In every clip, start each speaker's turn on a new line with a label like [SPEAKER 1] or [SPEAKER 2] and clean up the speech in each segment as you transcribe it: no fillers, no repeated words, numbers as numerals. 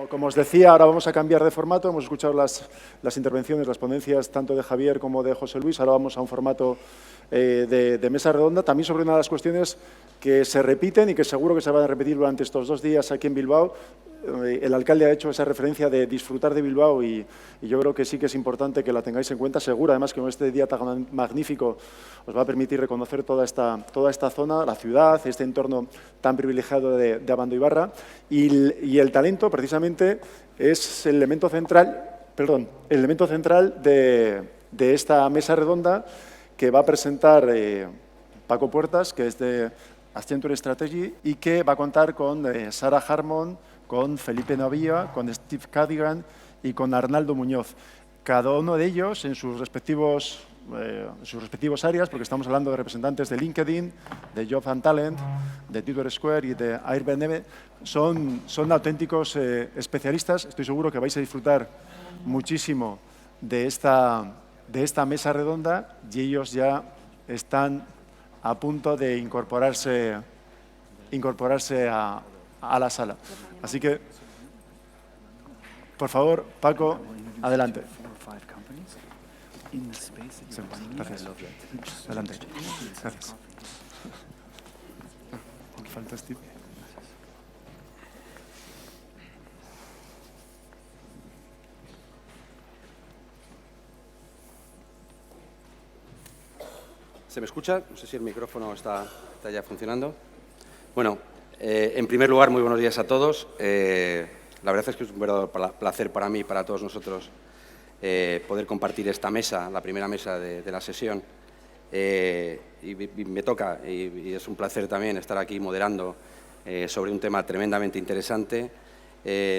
[SPEAKER 1] Como os decía, ahora vamos a cambiar de formato. Hemos escuchado las intervenciones, las ponencias tanto de Javier como de José Luis. Ahora vamos a un formato de mesa redonda, también sobre una de las cuestiones que se repiten y que seguro que se van a repetir durante estos 2 días aquí en Bilbao. El alcalde ha hecho esa referencia de disfrutar de Bilbao y yo creo que sí que es importante que la tengáis en cuenta. Seguro, además, que con este día tan magnífico os va a permitir reconocer toda esta zona, la ciudad, este entorno tan privilegiado de Abandoibarra. Y el talento, precisamente, es el elemento central de esta mesa redonda que va a presentar Paco Puertas, que es de Accenture Strategy, y que va a contar con Sarah Harmon, con Felipe Navia, con Steve Cadigan y con Arnaldo Muñoz. Cada uno de ellos en sus respectivos áreas, porque estamos hablando de representantes de LinkedIn, de Job and Talent, de Twitter Square y de Airbnb, son auténticos especialistas. Estoy seguro que vais a disfrutar muchísimo de esta mesa redonda y ellos ya están a punto de incorporarse a la sala. Así que, por favor, Paco, adelante. Gracias. Adelante. Gracias. Falta Steve.
[SPEAKER 2] ¿Se me escucha? No sé si el micrófono está ya funcionando. Bueno, en primer lugar, muy buenos días a todos. La verdad es que es un verdadero placer para mí y para todos nosotros poder compartir esta mesa, la primera mesa de la sesión. Y me toca, y es un placer también estar aquí moderando sobre un tema tremendamente interesante.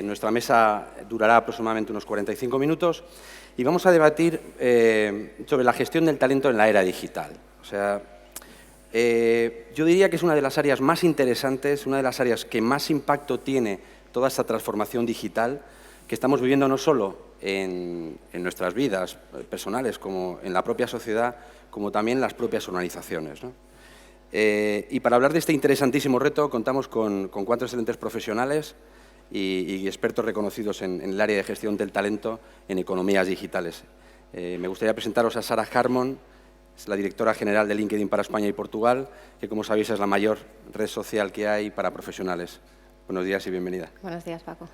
[SPEAKER 2] Nuestra mesa durará aproximadamente unos 45 minutos y vamos a debatir sobre la gestión del talento en la era digital. O sea, yo diría que es una de las áreas más interesantes, una de las áreas que más impacto tiene toda esta transformación digital que estamos viviendo no solo en nuestras vidas personales, como en la propia sociedad, como también en las propias organizaciones, ¿no? Y para hablar de este interesantísimo reto contamos con 4 excelentes profesionales y expertos reconocidos en el área de gestión del talento en economías digitales. Me gustaría presentaros a Sarah Harmon, es la directora general de LinkedIn para España y Portugal, que, como sabéis, es la mayor red social que hay para profesionales. Buenos días y bienvenida.
[SPEAKER 3] Buenos días, Paco.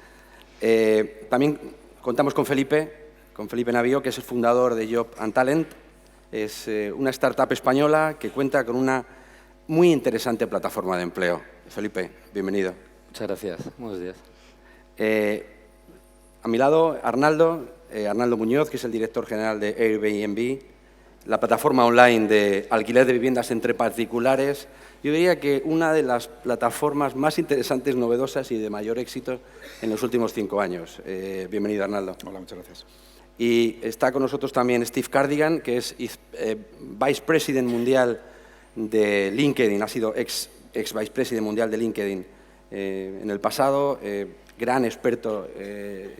[SPEAKER 2] También contamos con Felipe Navío, que es el fundador de Job and Talent. Es una startup española que cuenta con una muy interesante plataforma de empleo. Felipe, bienvenido.
[SPEAKER 4] Muchas gracias. Buenos días.
[SPEAKER 2] A mi lado, Arnaldo Muñoz, que es el director general de Airbnb, la plataforma online de alquiler de viviendas entre particulares. Yo diría que una de las plataformas más interesantes, novedosas y de mayor éxito en los últimos 5 años. Bienvenido, Arnaldo.
[SPEAKER 1] Hola, muchas gracias.
[SPEAKER 2] Y está con nosotros también Steve Cadigan, que es Vice President Mundial de LinkedIn, ha sido ex Vice President Mundial de LinkedIn en el pasado, gran experto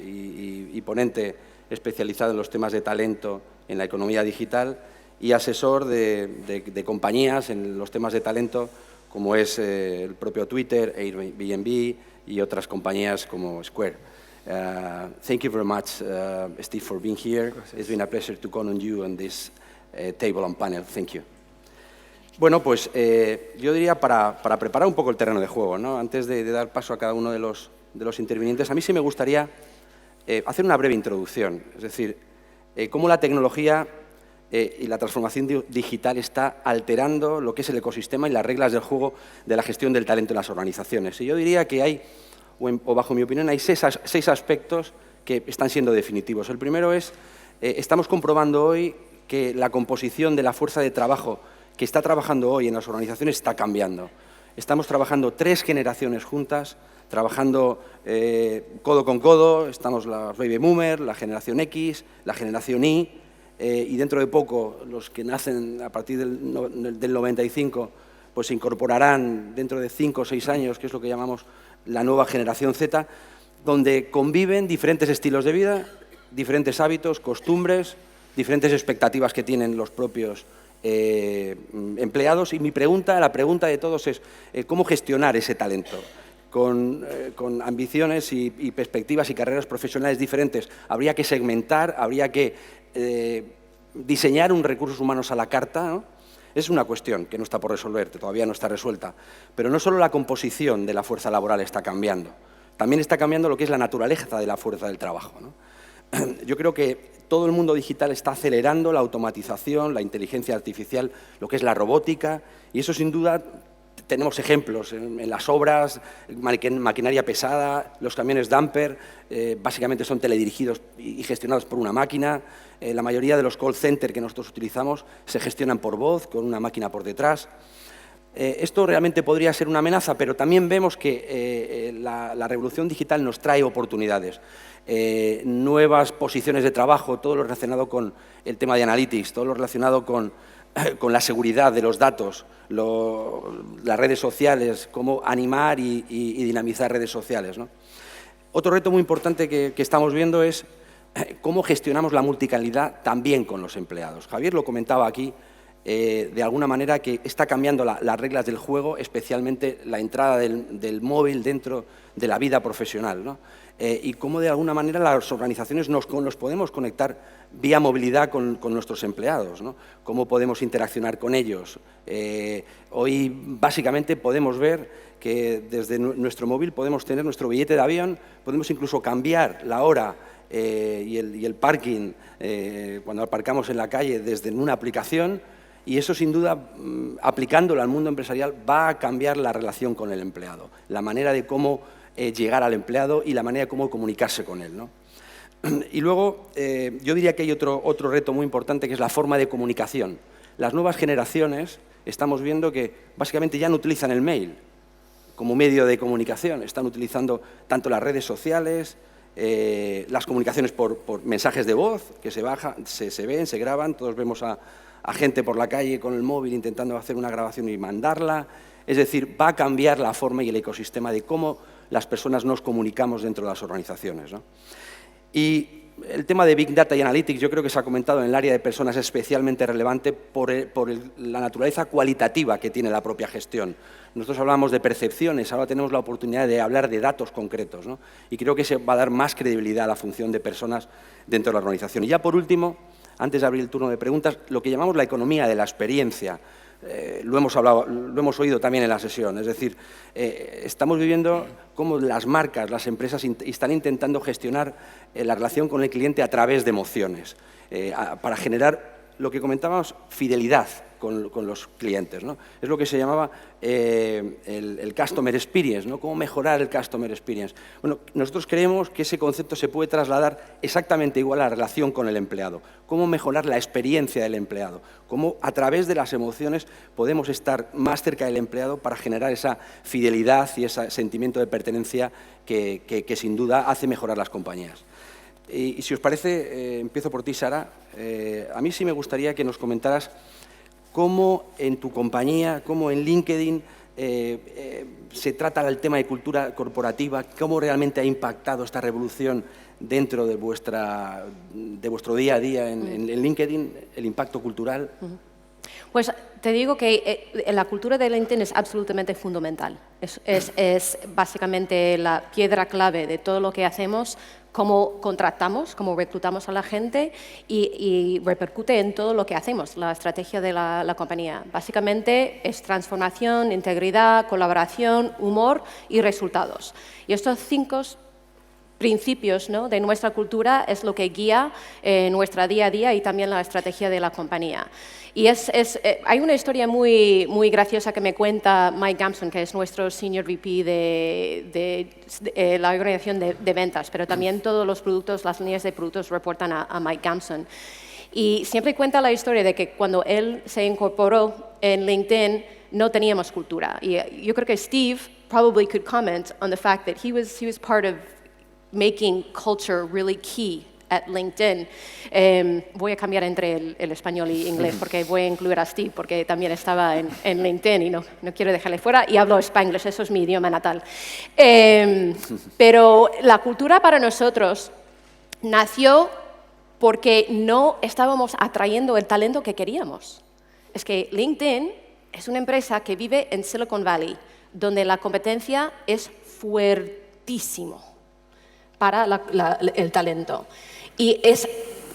[SPEAKER 2] y ponente especializado en los temas de talento en la economía digital y asesor de compañías en los temas de talento, como es el propio Twitter, Airbnb y otras compañías como Square. Thank you very much, Steve, for being here. Gracias. It's been a pleasure to count on you on this table and panel. Thank you. Bueno, pues yo diría para preparar un poco el terreno de juego, ¿no? Antes de dar paso a cada uno de los intervinientes, a mí sí me gustaría hacer una breve introducción. Es decir, cómo la tecnología y la transformación digital está alterando lo que es el ecosistema y las reglas del juego de la gestión del talento en las organizaciones. Y yo diría que hay, o bajo mi opinión, hay 6 aspectos que están siendo definitivos. El primero es, estamos comprobando hoy que la composición de la fuerza de trabajo que está trabajando hoy en las organizaciones está cambiando. Estamos trabajando 3 generaciones juntas, trabajando codo con codo. Estamos la Baby Boomer, la generación X, la generación Y, y dentro de poco los que nacen a partir del 95 pues se incorporarán dentro de 5 o 6 años, que es lo que llamamos la nueva generación Z, donde conviven diferentes estilos de vida, diferentes hábitos, costumbres, diferentes expectativas que tienen los propios empleados. Y la pregunta de todos es ¿cómo gestionar ese talento? con ambiciones y perspectivas y carreras profesionales diferentes. Habría que segmentar, habría que diseñar un recursos humanos a la carta, ¿no? Es una cuestión que no está por resolver, que todavía no está resuelta. Pero no solo la composición de la fuerza laboral está cambiando, también está cambiando lo que es la naturaleza de la fuerza del trabajo, ¿no? Yo creo que todo el mundo digital está acelerando la automatización, la inteligencia artificial, lo que es la robótica, y eso sin duda tenemos ejemplos en las obras, maquinaria pesada, los camiones dumper, básicamente son teledirigidos y gestionados por una máquina. La mayoría de los call centers que nosotros utilizamos se gestionan por voz, con una máquina por detrás. Esto realmente podría ser una amenaza, pero también vemos que la revolución digital nos trae oportunidades. Nuevas posiciones de trabajo, todo lo relacionado con el tema de analytics, todo lo relacionado con la seguridad de los datos, las redes sociales, cómo animar y dinamizar redes sociales, ¿no? Otro reto muy importante que estamos viendo es cómo gestionamos la multicanalidad también con los empleados. Javier lo comentaba aquí, de alguna manera que está cambiando las reglas del juego, especialmente la entrada del móvil dentro de la vida profesional, ¿no? Y cómo de alguna manera las organizaciones nos podemos conectar vía movilidad con nuestros empleados, ¿no? Cómo podemos interaccionar con ellos. Hoy básicamente podemos ver que desde nuestro móvil podemos tener nuestro billete de avión, podemos incluso cambiar la hora y el parking cuando aparcamos en la calle desde una aplicación, y eso sin duda, aplicándolo al mundo empresarial, va a cambiar la relación con el empleado, la manera de cómo llegar al empleado y la manera de cómo comunicarse con él, ¿no? Y luego, yo diría que hay otro reto muy importante, que es la forma de comunicación. Las nuevas generaciones estamos viendo que básicamente ya no utilizan el mail como medio de comunicación, están utilizando tanto las redes sociales, las comunicaciones por mensajes de voz, que se ven, se graban, todos vemos a gente por la calle con el móvil intentando hacer una grabación y mandarla. Es decir, va a cambiar la forma y el ecosistema de cómo las personas nos comunicamos dentro de las organizaciones, ¿no? Y el tema de Big Data y Analytics, yo creo que se ha comentado en el área de personas, es especialmente relevante por la naturaleza cualitativa que tiene la propia gestión. Nosotros hablamos de percepciones, ahora tenemos la oportunidad de hablar de datos concretos, ¿no? Y creo que se va a dar más credibilidad a la función de personas dentro de la organización. Y ya por último, antes de abrir el turno de preguntas, lo que llamamos la economía de la experiencia. Lo hemos oído también en la sesión, es decir, estamos viviendo cómo las marcas, las empresas están intentando gestionar la relación con el cliente a través de emociones, para generar lo que comentábamos, fidelidad con los clientes, ¿no? Es lo que se llamaba el Customer Experience, ¿no? Cómo mejorar el Customer Experience. Bueno, nosotros creemos que ese concepto se puede trasladar exactamente igual a la relación con el empleado. Cómo mejorar la experiencia del empleado. Cómo a través de las emociones podemos estar más cerca del empleado para generar esa fidelidad y ese sentimiento de pertenencia que sin duda hace mejorar las compañías. Y si os parece, empiezo por ti, Sara. A mí sí me gustaría que nos comentaras cómo en tu compañía, cómo en LinkedIn se trata el tema de cultura corporativa, cómo realmente ha impactado esta revolución dentro de vuestro día a día en LinkedIn, el impacto cultural.
[SPEAKER 3] Pues te digo que la cultura de LinkedIn es absolutamente fundamental. Es básicamente la piedra clave de todo lo que hacemos, cómo contratamos, cómo reclutamos a la gente y repercute en todo lo que hacemos, la estrategia de la compañía. Básicamente es transformación, integridad, colaboración, humor y resultados. Y estos 5 principios, ¿no?, de nuestra cultura es lo que guía nuestra día a día y también la estrategia de la compañía. Y hay una historia muy graciosa que me cuenta Mike Gamson, que es nuestro Senior VP de la organización de ventas, pero también todos los productos, las líneas de productos reportan a Mike Gamson. Y siempre cuenta la historia de que cuando él se incorporó en LinkedIn no teníamos cultura. Y yo creo que Steve probably could comment on the fact that he was part of making culture really key at LinkedIn. Voy a cambiar entre el español y inglés porque voy a incluir a Steve porque también estaba en LinkedIn y no quiero dejarle fuera y hablo Spanglish, eso es mi idioma natal. Pero la cultura para nosotros nació porque no estábamos atrayendo el talento que queríamos. Es que LinkedIn es una empresa que vive en Silicon Valley, donde la competencia es fuertísimo para el talento. Y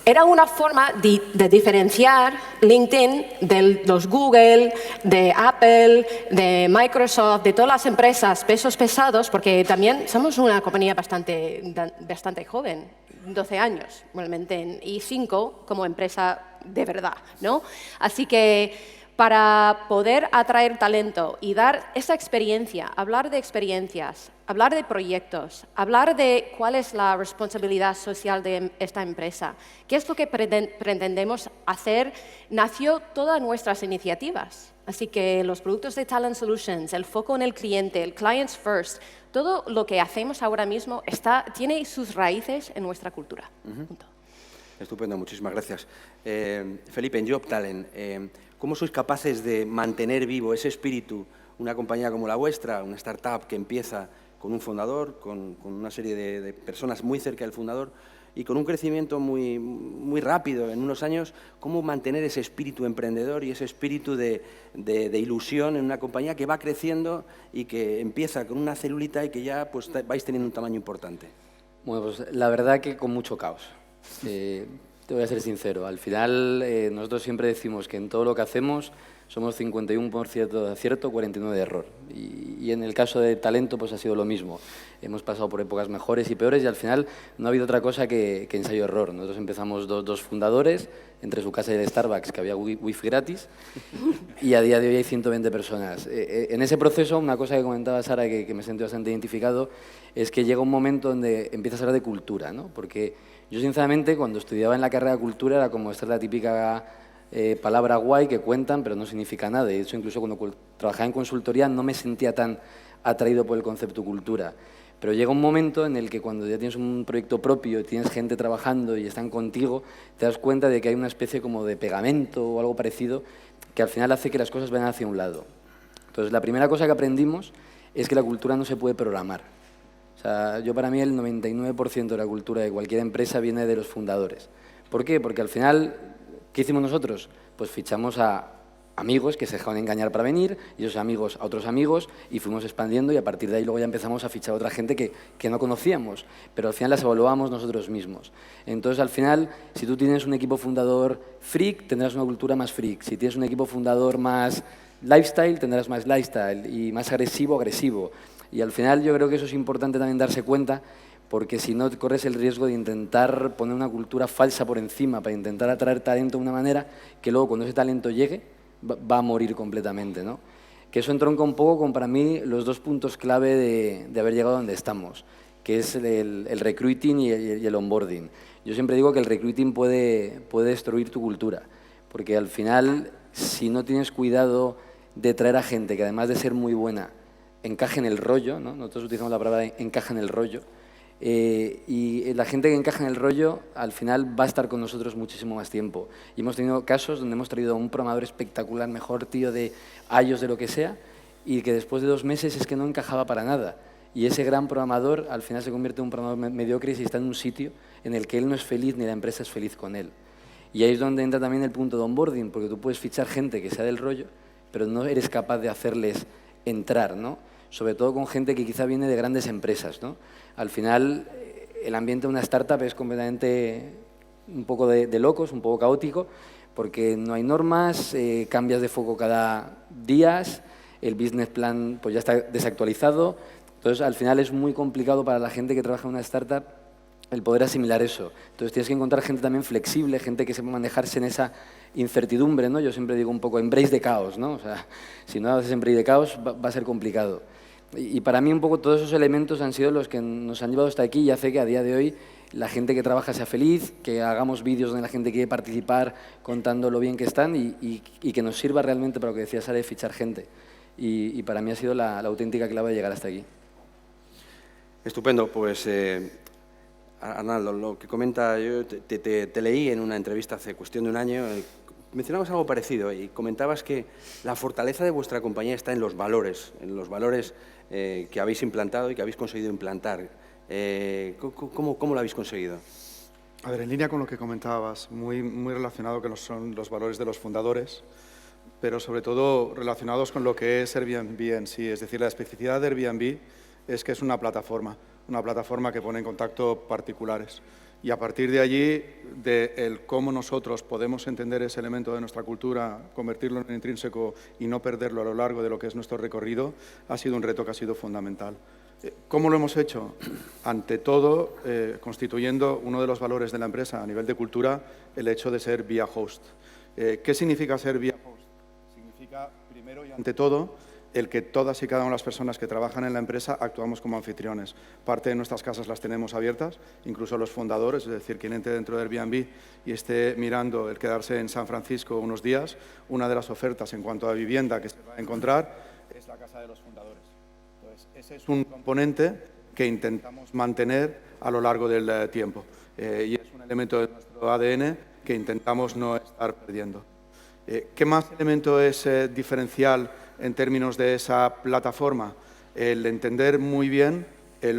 [SPEAKER 3] era una forma de diferenciar LinkedIn de los Google, de Apple, de Microsoft, de todas las empresas pesos pesados, porque también somos una compañía bastante joven, 12 años, realmente, y 5 como empresa de verdad, ¿no? Así que para poder atraer talento y dar esa experiencia, hablar de experiencias, hablar de proyectos, hablar de cuál es la responsabilidad social de esta empresa, qué es lo que pretendemos hacer, nació todas nuestras iniciativas. Así que los productos de Talent Solutions, el foco en el cliente, el Clients First, todo lo que hacemos ahora mismo tiene sus raíces en nuestra cultura. Punto.
[SPEAKER 2] Estupendo, muchísimas gracias. Felipe, en Job Talent, ¿cómo sois capaces de mantener vivo ese espíritu? Una compañía como la vuestra, una startup que empieza con un fundador, con una serie de personas muy cerca del fundador y con un crecimiento muy rápido en unos años, ¿cómo mantener ese espíritu emprendedor y ese espíritu de ilusión en una compañía que va creciendo y que empieza con una celulita y que ya pues, vais teniendo un tamaño importante?
[SPEAKER 4] Bueno, pues la verdad que con mucho caos. Te voy a ser sincero. Al final, nosotros siempre decimos que en todo lo que hacemos somos 51% de acierto, 49% de error. Y en el caso de talento, pues ha sido lo mismo. Hemos pasado por épocas mejores y peores y al final no ha habido otra cosa que ensayo-error. Nosotros empezamos dos fundadores, entre su casa y el Starbucks, que había wifi gratis, y a día de hoy hay 120 personas. En ese proceso, una cosa que comentaba Sara, que me sentí bastante identificado, es que llega un momento donde empiezas a hablar de cultura, ¿no? Porque yo, sinceramente, cuando estudiaba en la carrera de cultura, era como esta es la típica palabra guay que cuentan, pero no significa nada. De hecho, incluso cuando trabajaba en consultoría no me sentía tan atraído por el concepto cultura. Pero llega un momento en el que cuando ya tienes un proyecto propio, tienes gente trabajando y están contigo, te das cuenta de que hay una especie como de pegamento o algo parecido que al final hace que las cosas vayan hacia un lado. Entonces, la primera cosa que aprendimos es que la cultura no se puede programar. O sea, para mí el 99% de la cultura de cualquier empresa viene de los fundadores. ¿Por qué? Porque al final, ¿qué hicimos nosotros? Pues fichamos a amigos que se dejaban engañar para venir, y esos amigos a otros amigos, y fuimos expandiendo y a partir de ahí luego ya empezamos a fichar a otra gente que no conocíamos, pero al final las evaluábamos nosotros mismos. Entonces, al final, si tú tienes un equipo fundador freak, tendrás una cultura más freak. Si tienes un equipo fundador más lifestyle, tendrás más lifestyle, y más agresivo. Y al final yo creo que eso es importante también darse cuenta, porque si no corres el riesgo de intentar poner una cultura falsa por encima para intentar atraer talento de una manera que luego cuando ese talento llegue va a morir completamente, ¿no? Que eso entronca un poco con, para mí, los dos puntos clave de haber llegado a donde estamos, que es el recruiting y el onboarding. Yo siempre digo que el recruiting puede destruir tu cultura, porque al final, si no tienes cuidado de traer a gente que además de ser muy buena, encaje en el rollo, ¿no? Nosotros utilizamos la palabra encaja en el rollo, y la gente que encaja en el rollo al final va a estar con nosotros muchísimo más tiempo. Y hemos tenido casos donde hemos traído a un programador espectacular, mejor tío de iOS, de lo que sea, y que después de 2 meses es que no encajaba para nada. Y ese gran programador al final se convierte en un programador mediocre y está en un sitio en el que él no es feliz ni la empresa es feliz con él. Y ahí es donde entra también el punto de onboarding, porque tú puedes fichar gente que sea del rollo, pero no eres capaz de hacerles entrar, ¿no? Sobre todo con gente que quizá viene de grandes empresas, ¿no? Al final, el ambiente de una startup es completamente un poco de locos, un poco caótico, porque no hay normas, cambias de foco cada día, el business plan pues ya está desactualizado. Entonces, al final es muy complicado para la gente que trabaja en una startup el poder asimilar eso. Entonces, tienes que encontrar gente también flexible, gente que sepa manejarse en esa incertidumbre, ¿no? Yo siempre digo un poco embrace the chaos, ¿no? O sea, si no haces embrace the chaos va a ser complicado. Y para mí un poco todos esos elementos han sido los que nos han llevado hasta aquí y hace que a día de hoy la gente que trabaja sea feliz, que hagamos vídeos donde la gente quiere participar contando lo bien que están y que nos sirva realmente para lo que decía Sara de fichar gente. Y para mí ha sido la auténtica clave de llegar hasta aquí.
[SPEAKER 2] Estupendo, pues Arnaldo, lo que comenta, yo te leí en una entrevista hace cuestión de un año, mencionabas algo parecido y comentabas que la fortaleza de vuestra compañía está en los valores que habéis implantado y que habéis conseguido implantar. ¿Cómo lo habéis conseguido?
[SPEAKER 5] A ver, en línea con lo que comentabas, muy relacionado que son los valores de los fundadores, pero sobre todo relacionados con lo que es Airbnb en sí. Es decir, la especificidad de Airbnb es que es una plataforma que pone en contacto particulares. Y a partir de allí, de el cómo nosotros podemos entender ese elemento de nuestra cultura, convertirlo en intrínseco y no perderlo a lo largo de lo que es nuestro recorrido, ha sido un reto que ha sido fundamental. ¿Cómo lo hemos hecho? Ante todo, constituyendo uno de los valores de la empresa a nivel de cultura, el hecho de ser vía host. ¿Qué significa ser vía host? Significa, primero y ante todo, el que todas y cada una de las personas que trabajan en la empresa actuamos como anfitriones. Parte de nuestras casas las tenemos abiertas, incluso los fundadores, es decir, quien entre dentro de Airbnb y esté mirando el quedarse en San Francisco unos días, una de las ofertas en cuanto a vivienda que se va a encontrar es la casa de los fundadores. Entonces, ese es un componente que intentamos mantener a lo largo del tiempo y es un elemento de nuestro ADN que intentamos no estar perdiendo. ¿Qué más elemento es diferencial en términos de esa plataforma? El entender muy bien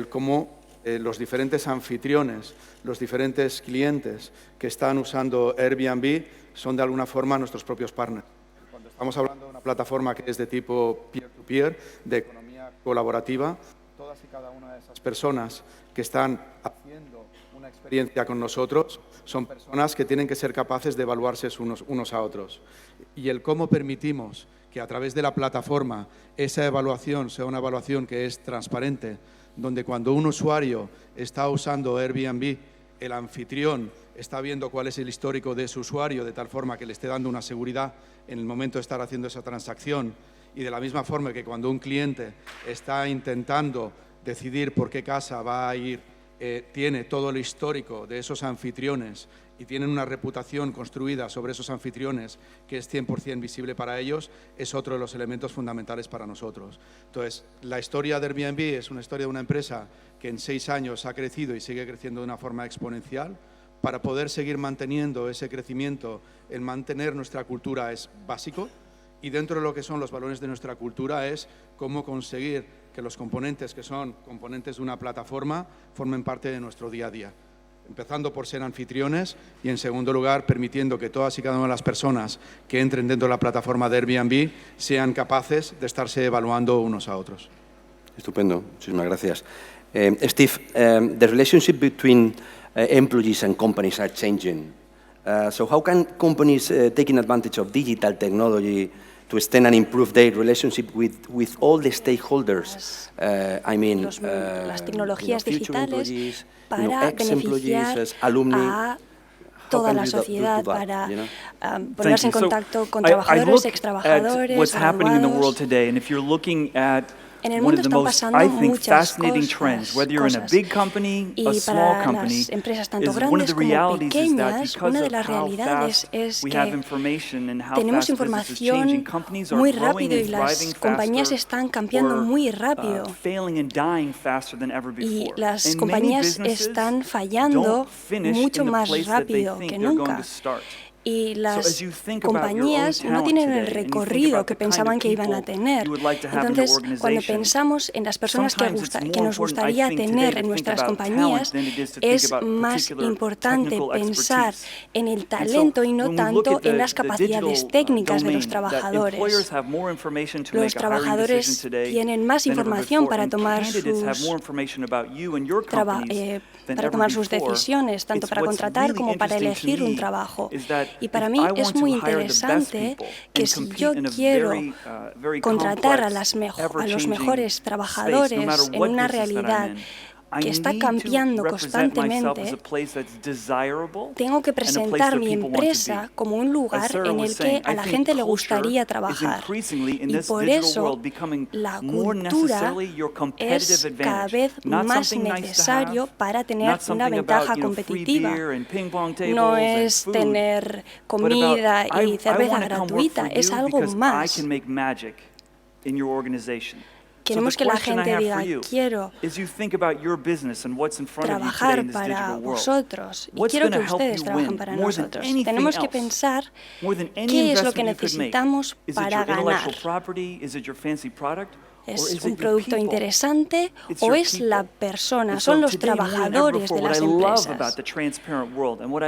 [SPEAKER 5] cómo los diferentes anfitriones, los diferentes clientes que están usando Airbnb son de alguna forma nuestros propios partners. Cuando estamos hablando de una plataforma que es de tipo peer-to-peer, de economía colaborativa, todas y cada una de esas personas que están haciendo una experiencia con nosotros son personas que tienen que ser capaces de evaluarse unos a otros. Y el cómo permitimos que a través de la plataforma esa evaluación sea una evaluación que es transparente, donde cuando un usuario está usando Airbnb, el anfitrión está viendo cuál es el histórico de su usuario, de tal forma que le esté dando una seguridad en el momento de estar haciendo esa transacción. Y de la misma forma que cuando un cliente está intentando decidir por qué casa va a ir, tiene todo el histórico de esos anfitriones y tienen una reputación construida sobre esos anfitriones que es 100% visible para ellos, es otro de los elementos fundamentales para nosotros. Entonces, la historia de Airbnb es una historia de una empresa que en 6 años ha crecido y sigue creciendo de una forma exponencial. Para poder seguir manteniendo ese crecimiento, el mantener nuestra cultura es básico, y dentro de lo que son los valores de nuestra cultura es cómo conseguir que los componentes que son componentes de una plataforma formen parte de nuestro día a día. Empezando por ser anfitriones y, en segundo lugar, permitiendo que todas y cada una de las personas que entren dentro de la plataforma de Airbnb sean capaces de estarse evaluando unos a otros.
[SPEAKER 2] Estupendo, muchísimas gracias. Steve, the relationship between employees and companies are changing. So how can companies taking advantage of digital technology to extend and improve their relationship with all the stakeholders?
[SPEAKER 6] Las tecnologías digitales para beneficiar a toda la sociedad, para ponerse en contacto con trabajadores, extrabajadores, graduados. En el mundo están pasando muchas cosas. Y para las empresas tanto grandes como pequeñas, una de las realidades es que tenemos información muy rápido y las compañías están cambiando muy rápido. Y las compañías están fallando mucho más rápido que nunca. Y las compañías no tienen el recorrido que pensaban que iban a tener. Entonces, cuando pensamos en las personas que nos gustaría tener en nuestras compañías, es más importante pensar en el talento y no tanto en las capacidades técnicas de los trabajadores. Los trabajadores tienen más información para tomar sus decisiones, tanto para contratar como para elegir un trabajo. Y para mí es muy interesante que si yo quiero contratar a los mejores trabajadores en una realidad que está cambiando constantemente, tengo que presentar mi empresa como un lugar en el que a la gente le gustaría trabajar. Y por eso la cultura es cada vez más necesario para tener una ventaja competitiva. No es tener comida y cerveza gratuita, es algo más. Queremos que la gente diga, quiero trabajar para vosotros y quiero que ustedes trabajen para nosotros. Tenemos que pensar qué es lo que necesitamos para ganar. ¿Es un producto interesante o es la persona, son los trabajadores de las empresas?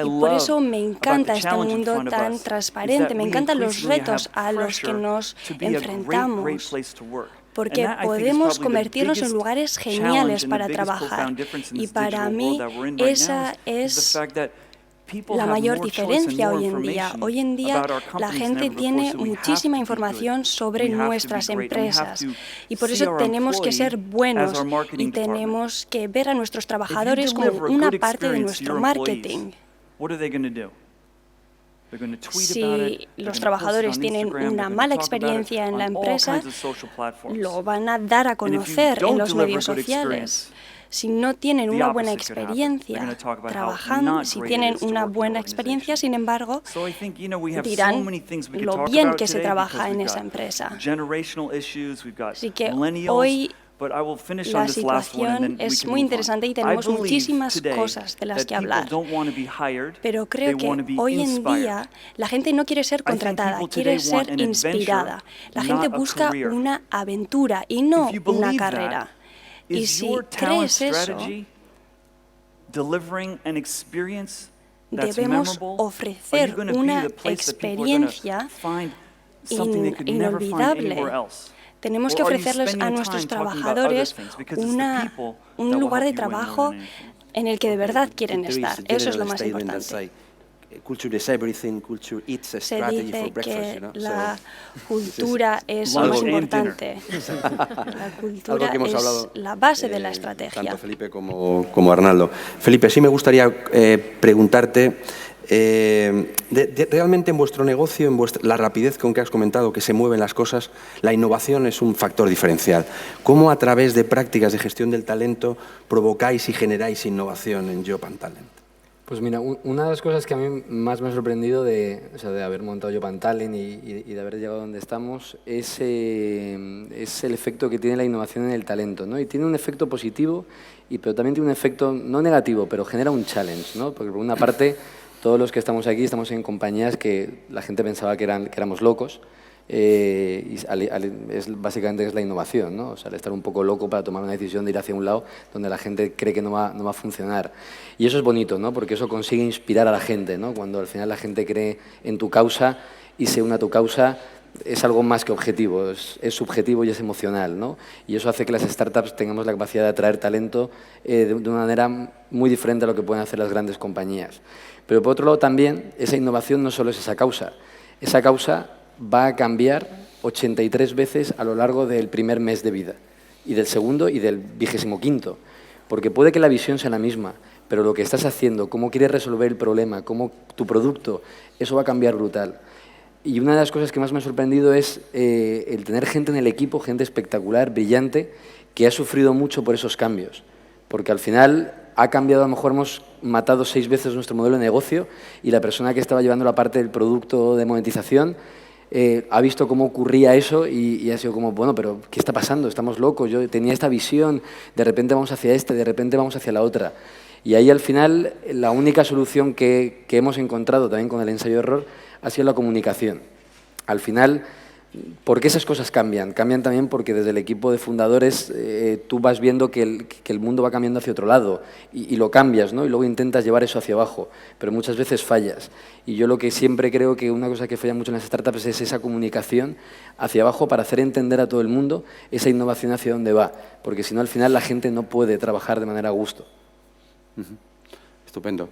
[SPEAKER 6] Y por eso me encanta este mundo tan transparente, me encantan los retos a los que nos enfrentamos. porque podemos convertirnos en lugares geniales para trabajar. Y para mí esa es la mayor diferencia hoy en día. Hoy en día la gente tiene muchísima información sobre nuestras empresas y por eso tenemos que ser buenos y tenemos que ver a nuestros trabajadores como una parte de nuestro marketing. Si los trabajadores tienen una mala experiencia en la empresa, lo van a dar a conocer en los medios sociales. Si no tienen una buena experiencia trabajando, si tienen una buena experiencia, sin embargo, dirán lo bien que se trabaja en esa empresa. Así que hoy la situación es muy interesante y tenemos muchísimas cosas de las que hablar. Pero creo que hoy en día la gente no quiere ser contratada, quiere ser inspirada. La gente busca una aventura y no una carrera. Y si crees eso, debemos ofrecer una experiencia inolvidable. Tenemos que ofrecerles a nuestros trabajadores un lugar de trabajo en el que de verdad quieren estar. Eso es lo más importante. Se dice que la cultura es lo más importante. La cultura es la base de la estrategia.
[SPEAKER 2] Tanto Felipe como Arnaldo. Felipe, sí me gustaría preguntarte, realmente en vuestro negocio, la rapidez con que has comentado que se mueven las cosas, la innovación es un factor diferencial. ¿Cómo a través de prácticas de gestión del talento provocáis y generáis innovación en Job & Talent?
[SPEAKER 4] Pues mira, una de las cosas que a mí más me ha sorprendido de haber montado Job & Talent y de haber llegado donde estamos es el efecto que tiene la innovación en el talento, ¿no? Y tiene un efecto positivo, pero también tiene un efecto no negativo, pero genera un challenge, ¿no? Porque por una parte, todos los que estamos aquí estamos en compañías que la gente pensaba que éramos locos, y básicamente es la innovación, ¿no? O sea, el estar un poco loco para tomar una decisión de ir hacia un lado donde la gente cree que no va a funcionar. Y eso es bonito, ¿no? Porque eso consigue inspirar a la gente, ¿no? Cuando al final la gente cree en tu causa y se une a tu causa, es algo más que objetivo, es subjetivo y es emocional, ¿no? Y eso hace que las startups tengamos la capacidad de atraer talento de una manera muy diferente a lo que pueden hacer las grandes compañías. Pero por otro lado también, esa innovación no solo es esa causa va a cambiar 83 veces a lo largo del primer mes de vida, y del segundo y del 25º, porque puede que la visión sea la misma, pero lo que estás haciendo, cómo quieres resolver el problema, cómo tu producto, eso va a cambiar brutal. Y una de las cosas que más me ha sorprendido es el tener gente en el equipo, gente espectacular, brillante, que ha sufrido mucho por esos cambios, porque al final ha cambiado, a lo mejor hemos matado 6 veces nuestro modelo de negocio y la persona que estaba llevando la parte del producto de monetización ha visto cómo ocurría eso y ha sido como, bueno, pero ¿qué está pasando? Estamos locos, yo tenía esta visión, de repente vamos hacia de repente vamos hacia la otra. Y ahí al final la única solución que hemos encontrado también con el ensayo-error ha sido la comunicación. Al final, ¿por qué esas cosas cambian? Cambian también porque desde el equipo de fundadores tú vas viendo que el mundo va cambiando hacia otro lado y lo cambias, ¿no? Y luego intentas llevar eso hacia abajo, pero muchas veces fallas. Y yo lo que siempre creo que una cosa que falla mucho en las startups es esa comunicación hacia abajo para hacer entender a todo el mundo esa innovación hacia dónde va, porque si no al final la gente no puede trabajar de manera a gusto.
[SPEAKER 2] Estupendo.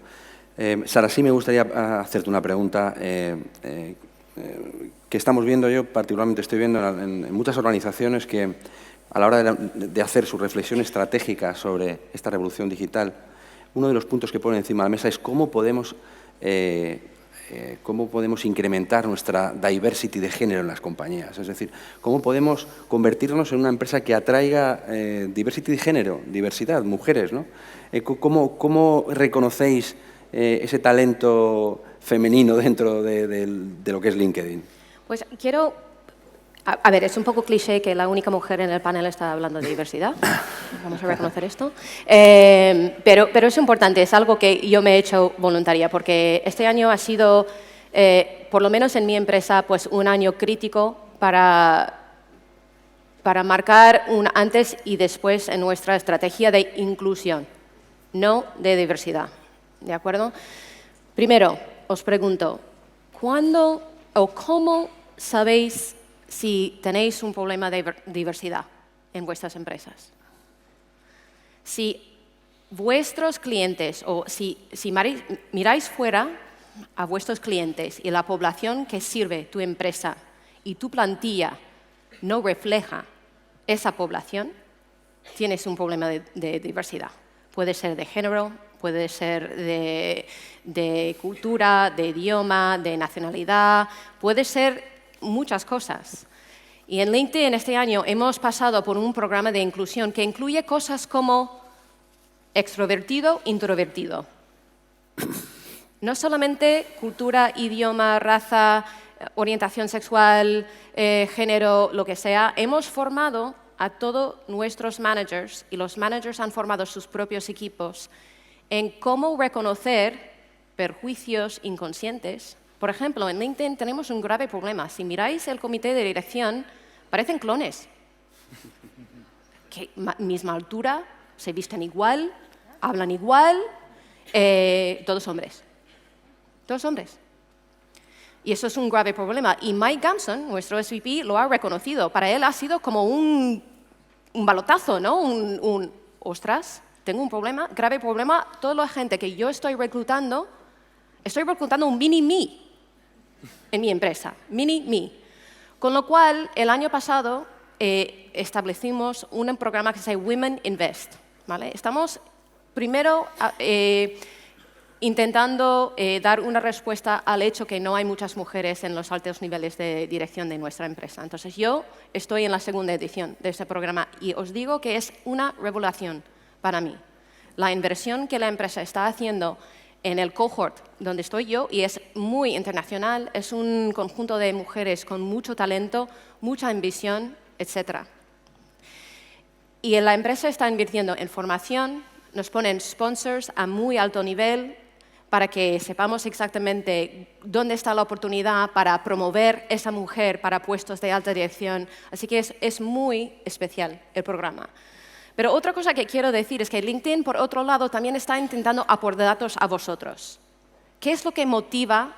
[SPEAKER 2] Sara, sí me gustaría hacerte una pregunta que estamos viendo, yo particularmente estoy viendo en muchas organizaciones que a la hora de hacer su reflexión estratégica sobre esta revolución digital, uno de los puntos que ponen encima de la mesa es cómo podemos incrementar nuestra diversity de género en las compañías. Es decir, cómo podemos convertirnos en una empresa que atraiga diversity de género, diversidad, mujeres, ¿no? ¿Cómo reconocéis ese talento femenino dentro de lo que es LinkedIn?
[SPEAKER 3] Pues quiero... A ver, es un poco cliché que la única mujer en el panel está hablando de diversidad. Vamos a reconocer esto. Pero es importante, es algo que yo me he hecho voluntaria, porque este año ha sido, por lo menos en mi empresa, pues un año crítico para marcar un antes y después en nuestra estrategia de inclusión, no de diversidad. ¿De acuerdo? Primero, os pregunto, ¿cuándo o cómo sabéis si tenéis un problema de diversidad en vuestras empresas. Si vuestros clientes o si miráis fuera a vuestros clientes y la población que sirve tu empresa y tu plantilla no refleja esa población, tienes un problema de diversidad. Puede ser de género, puede ser de cultura, de idioma, de nacionalidad, puede ser muchas cosas. Y en LinkedIn este año hemos pasado por un programa de inclusión que incluye cosas como extrovertido, introvertido. No solamente cultura, idioma, raza, orientación sexual, género, lo que sea. Hemos formado a todos nuestros managers y los managers han formado sus propios equipos en cómo reconocer perjuicios inconscientes. Por ejemplo, en LinkedIn tenemos un grave problema. Si miráis el comité de dirección, parecen clones. Que misma altura, se visten igual, hablan igual, todos hombres. Todos hombres. Y eso es un grave problema. Y Mike Gamson, nuestro SVP, lo ha reconocido. Para él ha sido como un balotazo, ¿no? Ostras, tengo un problema, grave problema. Toda la gente que yo estoy reclutando un mini-me en mi empresa. Mini-me. Con lo cual, el año pasado establecimos un programa que se llama Women Invest. ¿Vale? Estamos primero intentando dar una respuesta al hecho que no hay muchas mujeres en los altos niveles de dirección de nuestra empresa. Entonces, yo estoy en la segunda edición de ese programa y os digo que es una revelación para mí. La inversión que la empresa está haciendo en el cohort donde estoy yo, y es muy internacional, es un conjunto de mujeres con mucho talento, mucha ambición, etc. Y la empresa está invirtiendo en formación, nos ponen sponsors a muy alto nivel para que sepamos exactamente dónde está la oportunidad para promover esa mujer para puestos de alta dirección. Así que es muy especial el programa. Pero otra cosa que quiero decir es que LinkedIn, por otro lado, también está intentando aportar datos a vosotros. ¿Qué es lo que motiva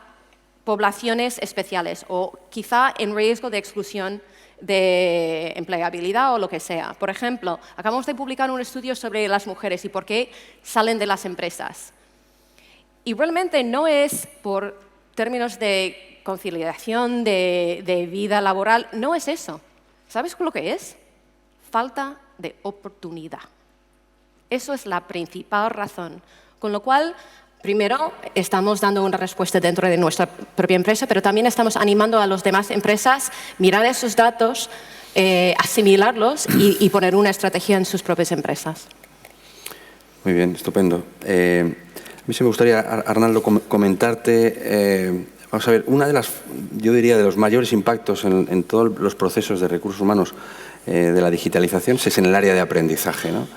[SPEAKER 3] poblaciones especiales o quizá en riesgo de exclusión de empleabilidad o lo que sea? Por ejemplo, acabamos de publicar un estudio sobre las mujeres y por qué salen de las empresas. Y realmente no es por términos de conciliación de vida laboral, no es eso. ¿Sabes lo que es? Falta de oportunidad. Eso es la principal razón. Con lo cual, primero, estamos dando una respuesta dentro de nuestra propia empresa, pero también estamos animando a las demás empresas a mirar esos datos, asimilarlos y poner una estrategia en sus propias empresas.
[SPEAKER 2] Muy bien, estupendo. A mí sí me gustaría, Arnaldo, comentarte, vamos a ver, yo diría, de los mayores impactos en todos los procesos de recursos humanos de la digitalización es en el área de aprendizaje, ¿no?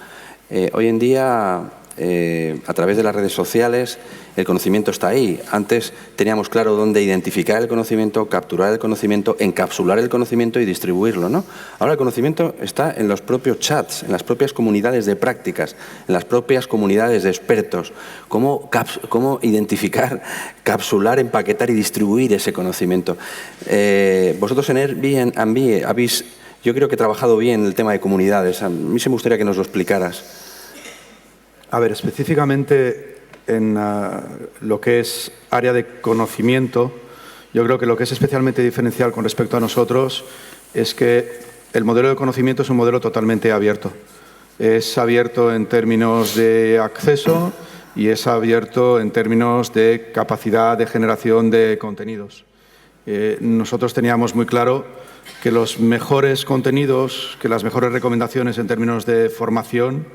[SPEAKER 2] Hoy en día, a través de las redes sociales, el conocimiento está ahí. Antes teníamos claro dónde identificar el conocimiento, capturar el conocimiento, encapsular el conocimiento y distribuirlo, ¿no? Ahora el conocimiento está en los propios chats, en las propias comunidades de prácticas, en las propias comunidades de expertos. Cómo identificar, capsular, empaquetar y distribuir ese conocimiento. Vosotros en Airbnb habéis, yo creo que trabajado bien el tema de comunidades. A mí sí me gustaría que nos lo explicaras.
[SPEAKER 5] A ver, específicamente en lo que es área de conocimiento, yo creo que lo que es especialmente diferencial con respecto a nosotros es que el modelo de conocimiento es un modelo totalmente abierto. Es abierto en términos de acceso y es abierto en términos de capacidad de generación de contenidos. Nosotros teníamos muy claro que los mejores contenidos, que las mejores recomendaciones en términos de formación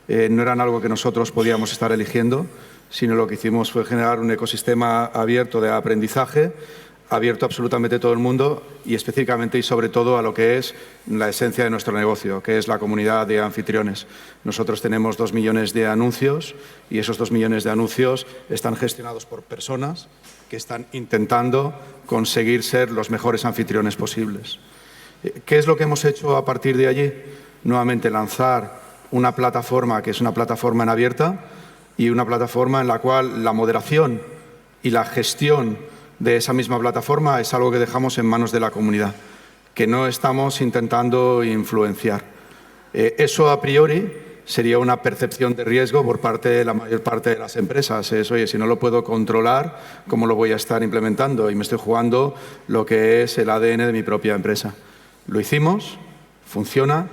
[SPEAKER 5] no eran algo que nosotros podíamos estar eligiendo, sino lo que hicimos fue generar un ecosistema abierto de aprendizaje, abierto a absolutamente todo el mundo y específicamente y sobre todo a lo que es la esencia de nuestro negocio, que es la comunidad de anfitriones. Nosotros tenemos 2 millones de anuncios y esos 2 millones de anuncios están gestionados por personas que están intentando conseguir ser los mejores anfitriones posibles. ¿Qué es lo que hemos hecho a partir de allí? Nuevamente lanzar una plataforma que es una plataforma en abierta y una plataforma en la cual la moderación y la gestión de esa misma plataforma es algo que dejamos en manos de la comunidad. que no estamos intentando influenciar. Eso a priori sería una percepción de riesgo por parte de la mayor parte de las empresas. Es, oye, si no lo puedo controlar, ¿cómo lo voy a estar implementando? Y me estoy jugando lo que es el ADN de mi propia empresa. Lo hicimos, funciona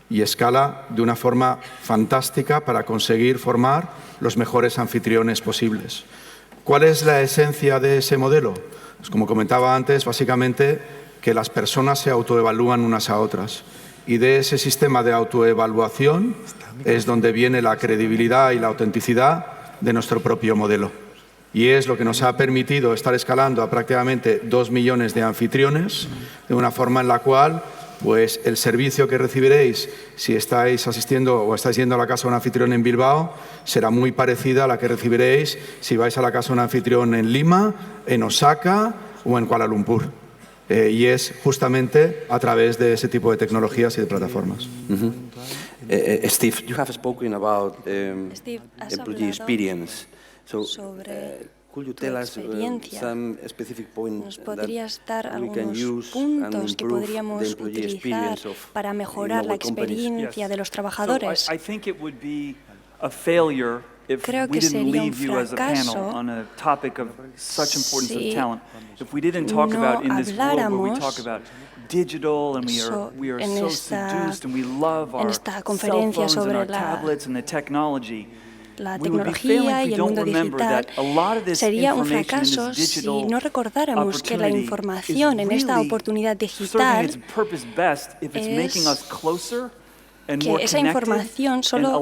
[SPEAKER 5] y escala de una forma fantástica para conseguir formar los mejores anfitriones posibles. ¿Cuál es la esencia de ese modelo? Pues como comentaba antes, básicamente que las personas se autoevalúan unas a otras. Y de ese sistema de autoevaluación es donde viene la credibilidad y la autenticidad de nuestro propio modelo. Y es lo que nos ha permitido estar escalando a prácticamente 2 millones de anfitriones, de una forma en la cual pues, el servicio que recibiréis si estáis asistiendo o estáis yendo a la casa de un anfitrión en Bilbao será muy parecida a la que recibiréis si vais a la casa de un anfitrión en Lima, en Osaka o en Kuala Lumpur. Y es justamente a través de ese tipo de tecnologías y de plataformas.
[SPEAKER 2] Steve, you have spoken about employee experience. So, could you tell us some specific points that we can use and improve the employee experience of
[SPEAKER 6] para mejorar la experiencia de los trabajadores?
[SPEAKER 7] So I think it would be a failure if we didn't leave you as a panel on a topic of such importance of talent. If we didn't talk about in this world where we talk about digital and we are so seduced and we love our cell phones and our tablets and the technology.
[SPEAKER 6] La tecnología y el mundo digital, sería un fracaso si no recordáramos que la información en esta oportunidad digital que esa información solo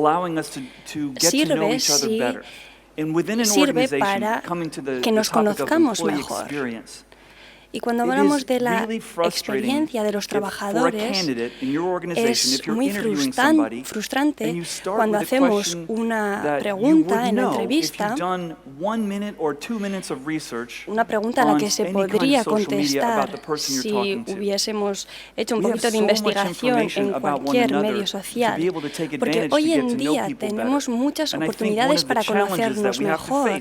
[SPEAKER 6] sirve para que nos conozcamos mejor. Y cuando hablamos de la experiencia de los trabajadores, es muy frustrante cuando hacemos una pregunta en la entrevista, una pregunta a la que se podría contestar si hubiésemos hecho un poquito de investigación en cualquier medio social. Porque hoy en día tenemos muchas oportunidades para conocernos mejor.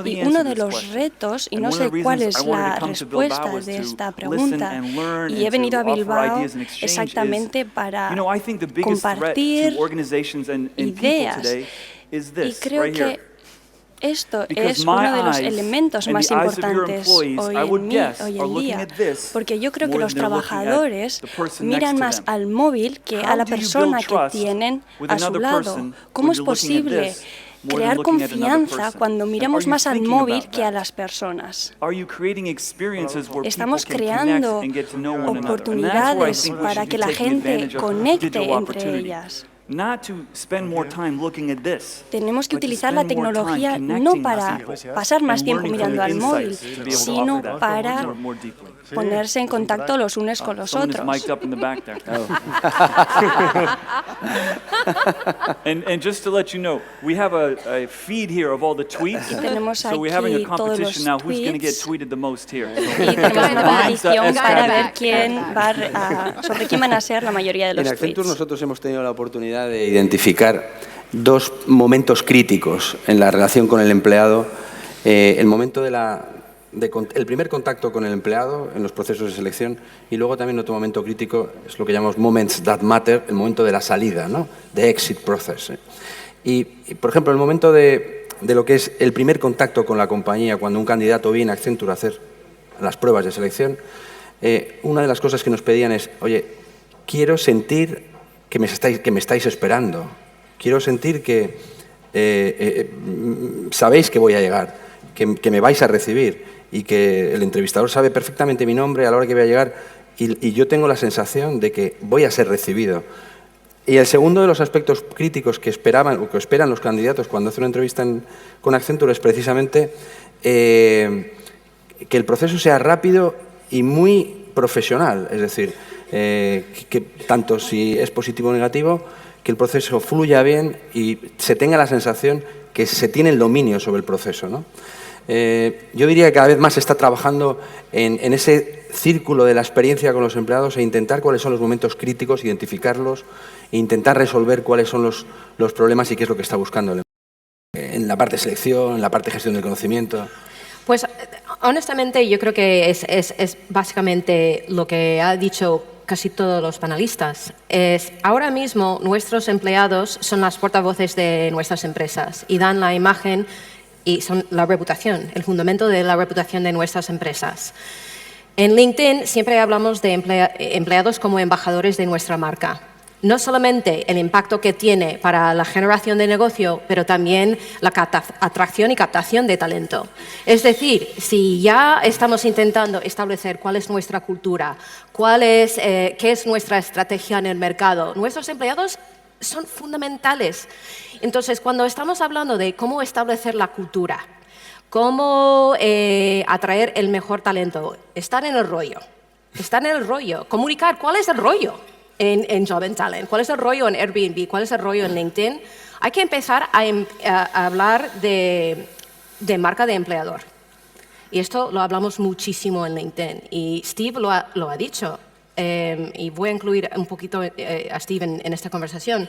[SPEAKER 6] Y uno de los retos, y no sé cuál es la respuesta de esta pregunta, y he venido a Bilbao exactamente para compartir ideas, y creo que esto es uno de los elementos más importantes hoy en día, porque yo creo que los trabajadores miran más al móvil que a la persona que tienen a su lado. ¿Cómo es posible crear confianza cuando miramos más al móvil que a las personas? Estamos creando oportunidades para que la gente conecte entre ellas. Tenemos que utilizar la tecnología no para pasar más tiempo mirando al móvil, sino para ponerse en contacto los unos con los otros.
[SPEAKER 7] And just to let you know, we have a feed here of all the tweets. So we're having a competition now who's going to get tweeted the most here.
[SPEAKER 6] Y tenemos una competición para ver sobre quién van a ser la mayoría de los tweets.
[SPEAKER 2] En Accenture nosotros hemos tenido la oportunidad de identificar dos momentos críticos en la relación con el empleado. El momento el primer contacto con el empleado en los procesos de selección y luego también otro momento crítico es lo que llamamos moments that matter, el momento de la salida, ¿no? De exit process. Y, por ejemplo, el momento de lo que es el primer contacto con la compañía cuando un candidato viene a Accenture a hacer las pruebas de selección, una de las cosas que nos pedían es, oye, quiero sentir que me estáis esperando, quiero sentir que sabéis que voy a llegar, que me vais a recibir y que el entrevistador sabe perfectamente mi nombre a la hora que voy a llegar y yo tengo la sensación de que voy a ser recibido. Y el segundo de los aspectos críticos que esperaban o que esperan los candidatos cuando hacen una entrevista con Accenture es precisamente que el proceso sea rápido y muy profesional, es decir, que tanto si es positivo o negativo, que el proceso fluya bien y se tenga la sensación que se tiene el dominio sobre el proceso, ¿no? Yo diría que cada vez más se está trabajando en ese círculo de la experiencia con los empleados e intentar cuáles son los momentos críticos, identificarlos e intentar resolver cuáles son los problemas y qué es lo que está buscando el empleado. En la parte de selección, en la parte de gestión del conocimiento.
[SPEAKER 3] Pues honestamente yo creo que es básicamente lo que ha dicho casi todos los panelistas. Ahora mismo nuestros empleados son las portavoces de nuestras empresas y dan la imagen y son la reputación, el fundamento de la reputación de nuestras empresas. En LinkedIn siempre hablamos de empleados como embajadores de nuestra marca. No solamente el impacto que tiene para la generación de negocio, pero también la atracción y captación de talento. Es decir, si ya estamos intentando establecer cuál es nuestra cultura, qué es nuestra estrategia en el mercado, nuestros empleados son fundamentales. Entonces, cuando estamos hablando de cómo establecer la cultura, cómo atraer el mejor talento, estar en el rollo, comunicar cuál es el rollo en Job and Talent, cuál es el rollo en Airbnb, cuál es el rollo en LinkedIn. Hay que empezar a hablar de marca de empleador. Y esto lo hablamos muchísimo en LinkedIn. Y Steve lo ha dicho, y voy a incluir un poquito a Steve en esta conversación.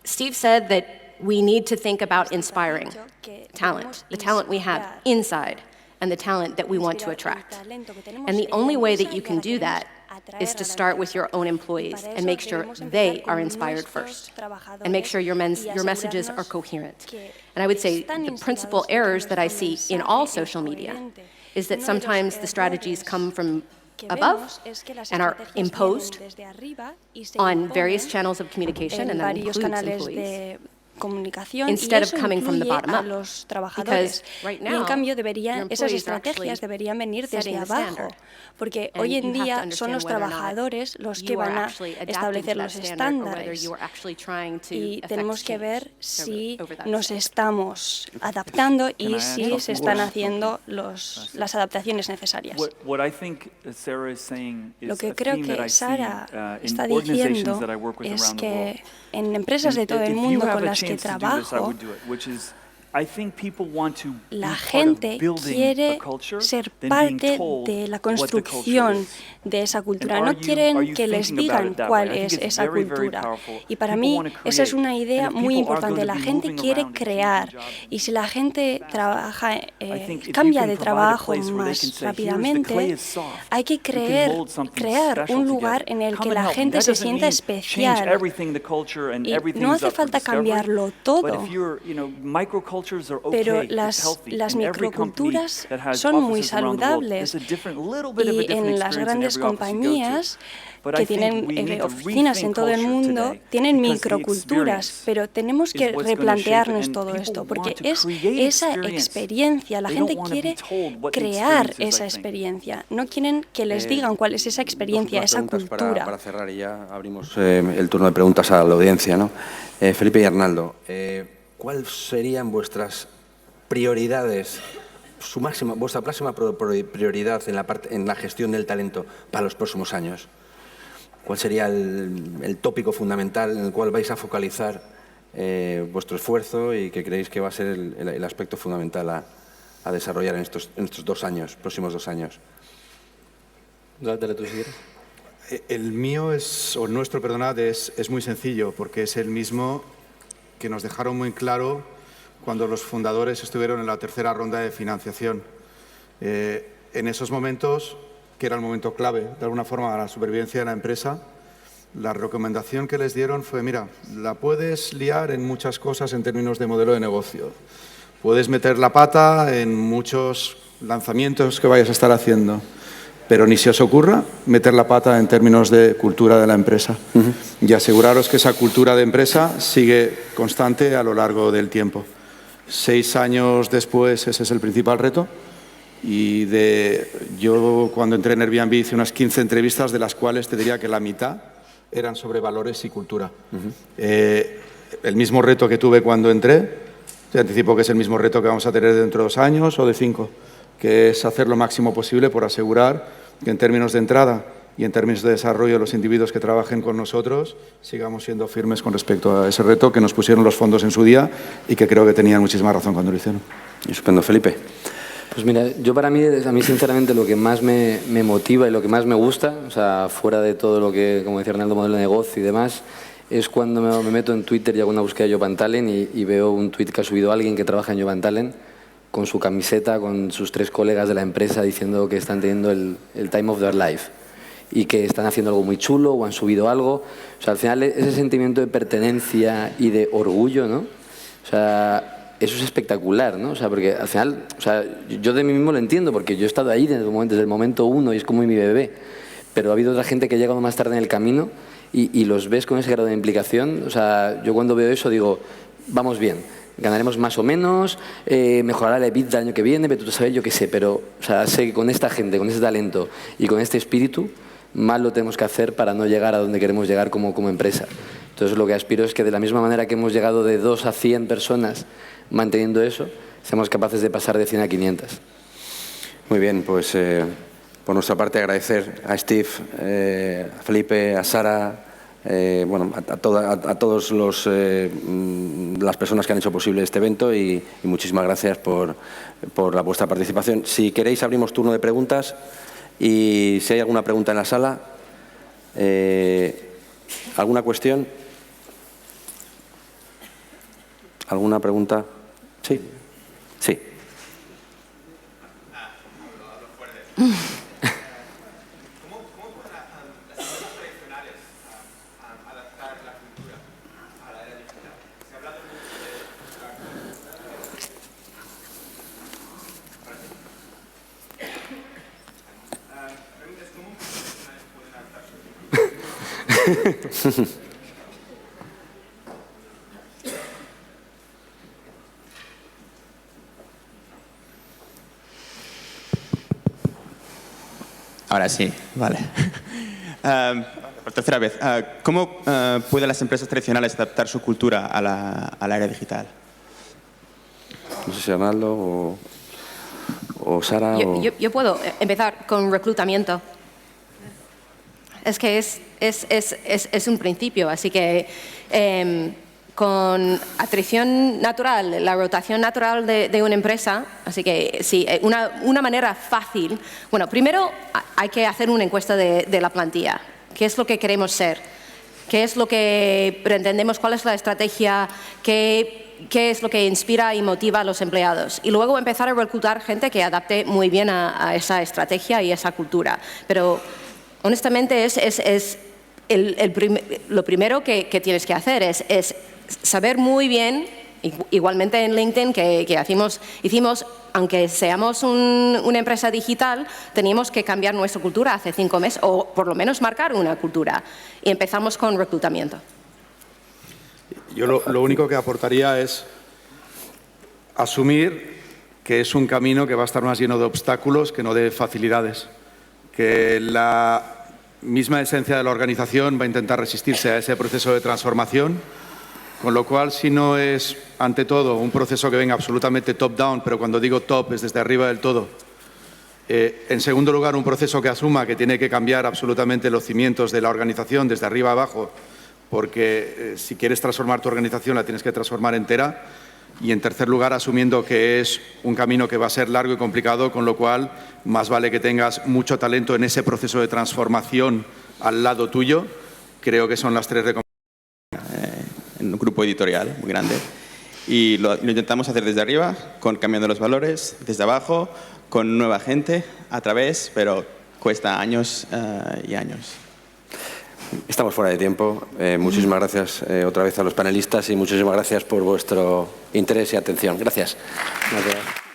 [SPEAKER 3] Steve said that we need to think about inspiring talent, the talent we have inside and the talent that we want to attract. And the only way that you can do that is to start with your own employees and make sure they are inspired first and make sure your messages are coherent. And I would say the principal errors that I see in all social media is that sometimes the strategies come from above and are imposed on various channels of communication, and that includes employees. Instead of coming from the bottom up. Because right now,
[SPEAKER 6] y en cambio esas estrategias deberían venir desde abajo, porque hoy en día son los trabajadores los que van a establecer los estándares y tenemos que ver si nos estamos adaptando y si se están haciendo las adaptaciones necesarias. Lo que creo que Sara está diciendo es que en empresas de todo el mundo con las que trabajo, la gente quiere ser parte de la construcción de esa cultura. No quieren que les digan cuál es esa cultura. Y para mí esa es una idea muy importante. La gente quiere crear. Y si la gente cambia de trabajo más rápidamente, hay que crear un lugar en el que la gente se sienta especial. Y no hace falta cambiarlo todo. Pero las microculturas son muy saludables y en las grandes compañías que tienen oficinas en todo el mundo tienen microculturas, pero tenemos que replantearnos todo esto porque es esa experiencia, la gente quiere crear esa experiencia, no quieren que les digan cuál es esa experiencia, esa cultura.
[SPEAKER 2] Para cerrar y ya abrimos el turno de preguntas a la audiencia, ¿no? Felipe y Arnaldo, ¿cuáles serían vuestras prioridades, vuestra máxima prioridad en la gestión del talento para los próximos años? ¿Cuál sería el tópico fundamental en el cual vais a focalizar vuestro esfuerzo y que creéis que va a ser el aspecto fundamental a desarrollar en estos próximos 2 años?
[SPEAKER 4] Dale tú si quieres.
[SPEAKER 5] El mío nuestro, perdonad, es muy sencillo porque es el mismo que nos dejaron muy claro cuando los fundadores estuvieron en la tercera ronda de financiación. En esos momentos, que era el momento clave, de alguna forma, a la supervivencia de la empresa, la recomendación que les dieron fue, mira, la puedes liar en muchas cosas en términos de modelo de negocio. Puedes meter la pata en muchos lanzamientos que vayas a estar haciendo, pero ni se os ocurra meter la pata en términos de cultura de la empresa. Y aseguraros que esa cultura de empresa sigue constante a lo largo del tiempo. 6 años después, ese es el principal reto. Y yo cuando entré en Airbnb hice unas 15 entrevistas, de las cuales te diría que la mitad eran sobre valores y cultura. El mismo reto que tuve cuando entré, te anticipo que es el mismo reto que vamos a tener dentro de 2 años o de 5, que es hacer lo máximo posible por asegurar que en términos de entrada y en términos de desarrollo de los individuos que trabajen con nosotros sigamos siendo firmes con respecto a ese reto que nos pusieron los fondos en su día y que creo que tenían muchísima razón cuando lo hicieron.
[SPEAKER 2] Estupendo. Felipe.
[SPEAKER 4] Pues mira, a mí sinceramente lo que más me motiva y lo que más me gusta, o sea, fuera de todo lo que, como decía Arnaldo, modelo de negocio y demás, es cuando me meto en Twitter y hago una búsqueda de Job and Talent y veo un tweet que ha subido alguien que trabaja en Job and Talent con su camiseta, con sus 3 colegas de la empresa diciendo que están teniendo el time of their life. y que están haciendo algo muy chulo o han subido algo. O sea, al final ese sentimiento de pertenencia y de orgullo, ¿no? O sea, eso es espectacular, ¿no? O sea, porque al final, o sea, yo de mí mismo lo entiendo, porque yo he estado ahí desde el momento uno y es como mi bebé. Pero ha habido otra gente que ha llegado más tarde en el camino y los ves con ese grado de implicación. O sea, yo cuando veo eso digo, vamos bien, ganaremos más o menos, mejorará el EBITDA el año que viene, pero tú sabes, yo qué sé, pero o sea, sé que con esta gente, con ese talento y con este espíritu, más lo tenemos que hacer para no llegar a donde queremos llegar como empresa. Entonces lo que aspiro es que de la misma manera que hemos llegado de 2 a 100 personas manteniendo eso, seamos capaces de pasar de 100 a 500.
[SPEAKER 2] Muy bien, pues por nuestra parte agradecer a Steve, a Felipe, a Sara, bueno, a todas las personas que han hecho posible este evento y muchísimas gracias por vuestra participación. Si queréis abrimos turno de preguntas y si hay alguna pregunta en la sala, ¿alguna cuestión? ¿Alguna pregunta? Sí. Sí.
[SPEAKER 8] Ahora sí, vale. Por tercera vez, ¿cómo pueden las empresas tradicionales adaptar su cultura a la era digital?
[SPEAKER 2] No sé si Arnaldo o Sara.
[SPEAKER 3] Yo puedo empezar con reclutamiento. Es que es un principio, así que con atrición natural, la rotación natural de una empresa, así que sí, una manera fácil. Bueno, primero hay que hacer una encuesta de la plantilla. ¿Qué es lo que queremos ser? ¿Qué es lo que pretendemos? ¿Cuál es la estrategia? ¿Qué es lo que inspira y motiva a los empleados? Y luego empezar a reclutar gente que adapte muy bien a esa estrategia y esa cultura. Pero honestamente lo primero que tienes que hacer es saber muy bien, igualmente en LinkedIn que hicimos, aunque seamos una empresa digital, teníamos que cambiar nuestra cultura hace 5 meses, o por lo menos marcar una cultura. Y empezamos con reclutamiento.
[SPEAKER 5] Yo lo único que aportaría es asumir que es un camino que va a estar más lleno de obstáculos que no de facilidades. Que la misma esencia de la organización va a intentar resistirse a ese proceso de transformación, con lo cual, si no es, ante todo, un proceso que venga absolutamente top-down, pero cuando digo top es desde arriba del todo, en segundo lugar, un proceso que asuma que tiene que cambiar absolutamente los cimientos de la organización desde arriba a abajo, porque si quieres transformar tu organización la tienes que transformar entera. Y en tercer lugar, asumiendo que es un camino que va a ser largo y complicado, con lo cual más vale que tengas mucho talento en ese proceso de transformación al lado tuyo. Creo que son las 3 recomendaciones.
[SPEAKER 8] En un grupo editorial muy grande. Y lo intentamos hacer desde arriba, cambiando los valores, desde abajo, con nueva gente, a través, pero cuesta años y años.
[SPEAKER 2] Estamos fuera de tiempo. Muchísimas gracias otra vez a los panelistas y muchísimas gracias por vuestro interés y atención. Gracias. Gracias.